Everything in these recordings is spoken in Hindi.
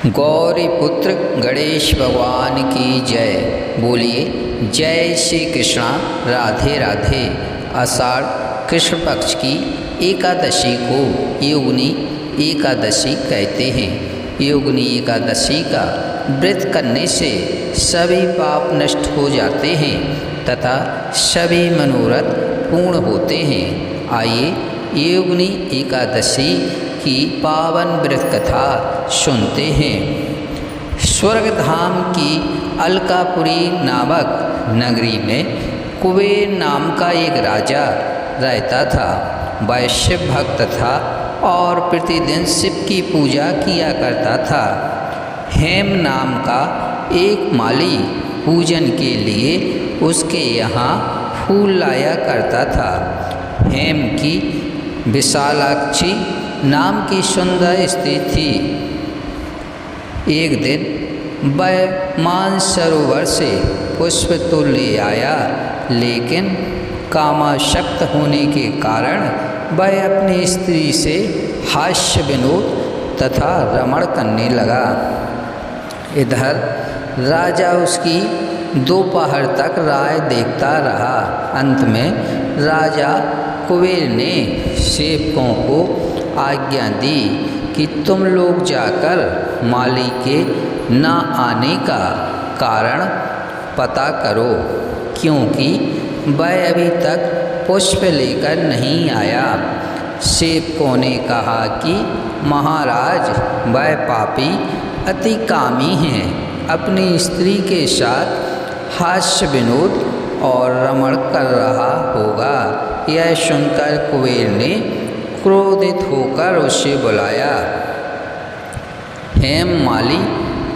गौरी पुत्र गणेश भगवान की जय। बोलिए जय श्री कृष्णा। राधे राधे। आषाढ़ कृष्ण पक्ष की एकादशी को योगिनी एकादशी कहते हैं। योगिनी एकादशी का व्रत करने से सभी पाप नष्ट हो जाते हैं तथा सभी मनोरथ पूर्ण होते हैं। आइए योगिनी एकादशी की पावन व्रत कथा सुनते हैं। स्वर्गधाम की अलकापुरी नामक नगरी में कुबेर नाम का एक राजा रहता था। वह शिव भक्त था और प्रतिदिन शिव की पूजा किया करता था। हेम नाम का एक माली पूजन के लिए उसके यहाँ फूल लाया करता था। हेम की विशालाक्षी नाम की सुंदर स्त्री थी। एक दिन वह मानसरोवर से पुष्प तो ले आया, लेकिन कामाशक्त होने के कारण वह अपनी स्त्री से हास्य विनोद तथा रमण करने लगा। इधर राजा उसकी दोपहर तक राह देखता रहा। अंत में राजा कुबेर ने सेवकों को आज्ञा दी कि तुम लोग जाकर माली के न आने का कारण पता करो, क्योंकि वह अभी तक पुष्प लेकर नहीं आया। सेवकों ने कहा कि महाराज, वह पापी अति कामी हैं, अपनी स्त्री के साथ हास्य विनोद और रमण कर रहा होगा। यह सुनकर कुबेर ने क्रोधित होकर उसे बुलाया। हेम माली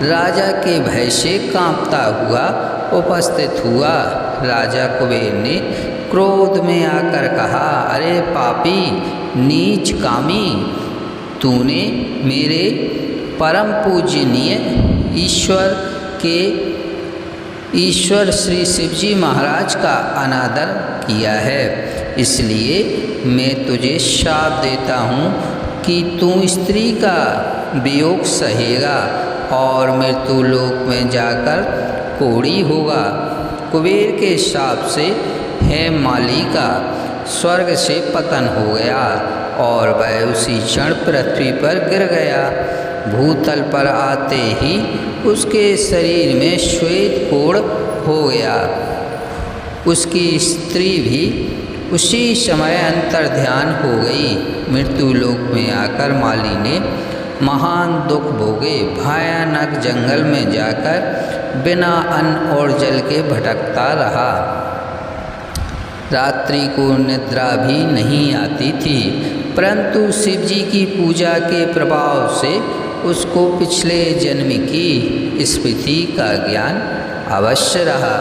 राजा के भय से कांपता हुआ उपस्थित हुआ। राजा कुबेर ने क्रोध में आकर कहा, अरे पापी नीच कामी, तूने मेरे परम पूजनीय ईश्वर श्री शिवजी महाराज का अनादर किया है। इसलिए मैं तुझे शाप देता हूँ कि तू स्त्री का वियोग सहेगा और मृत्यु लोक में जाकर कोढ़ी होगा। कुबेर के शाप से हेम माली का स्वर्ग से पतन हो गया और वह उसी क्षण पृथ्वी पर गिर गया। भूतल पर आते ही उसके शरीर में श्वेत कोढ़ हो गया। उसकी स्त्री भी उसी समय अंतर्ध्यान हो गई। मृत्यु लोक में आकर माली ने महान दुख भोगे। भयानक जंगल में जाकर बिना अन्न और जल के भटकता रहा। रात्रि को निद्रा भी नहीं आती थी, परंतु शिवजी की पूजा के प्रभाव से उसको पिछले जन्म की स्मृति का ज्ञान अवश्य रहा।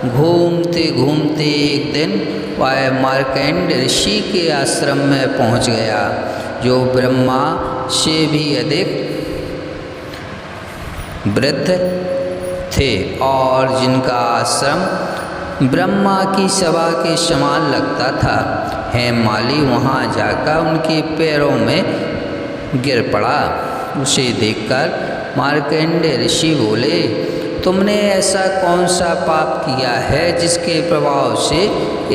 घूमते घूमते एक दिन वह मार्कंड ऋषि के आश्रम में पहुंच गया, जो ब्रह्मा से भी अधिक वृद्ध थे और जिनका आश्रम ब्रह्मा की सभा के समान लगता था। हेम माली वहाँ जाकर उनके पैरों में गिर पड़ा। उसे देखकर मार्कंडेय ऋषि बोले, तुमने ऐसा कौन सा पाप किया है जिसके प्रभाव से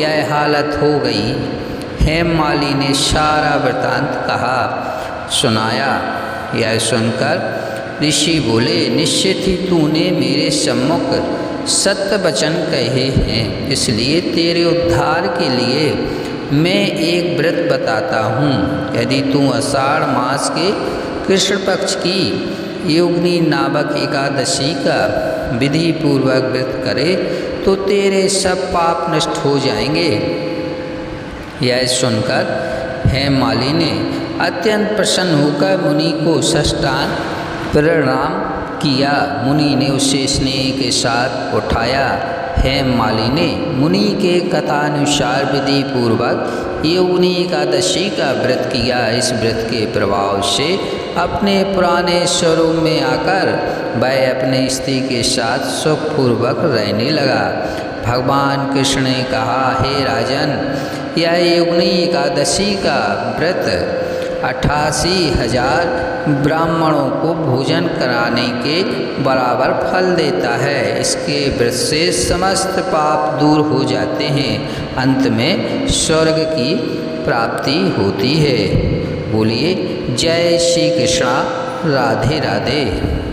यह हालत हो गई? हेम माली ने सारा वृतांत कहा सुनाया। यह सुनकर ऋषि बोले, निश्चित ही तूने मेरे सम्मुख सत्य वचन कहे हैं, इसलिए तेरे उद्धार के लिए मैं एक व्रत बताता हूँ। यदि तू आषाढ़ मास के कृष्ण पक्ष की योगिनी नामक एकादशी का विधि पूर्वक व्रत करे तो तेरे सब पाप नष्ट हो जाएंगे। यह सुनकर हेम माली ने अत्यंत प्रसन्न होकर मुनि को साष्टांग प्रणाम किया। मुनि ने उसे स्नेह के साथ उठाया। हेम माली ने मुनि के कथानुसार विधि पूर्वक योगिनी एकादशी का व्रत किया। इस व्रत के प्रभाव से अपने पुराने स्वरूप में आकर वह अपने स्त्री के साथ सुखपूर्वक रहने लगा। भगवान कृष्ण ने कहा, हे राजन, यह योगिनी एकादशी का व्रत 88,000 ब्राह्मणों को भोजन कराने के बराबर फल देता है। इसके व्रत से समस्त पाप दूर हो जाते हैं, अंत में स्वर्ग की प्राप्ति होती है। बोलिए जय श्री कृष्णा, राधे राधे।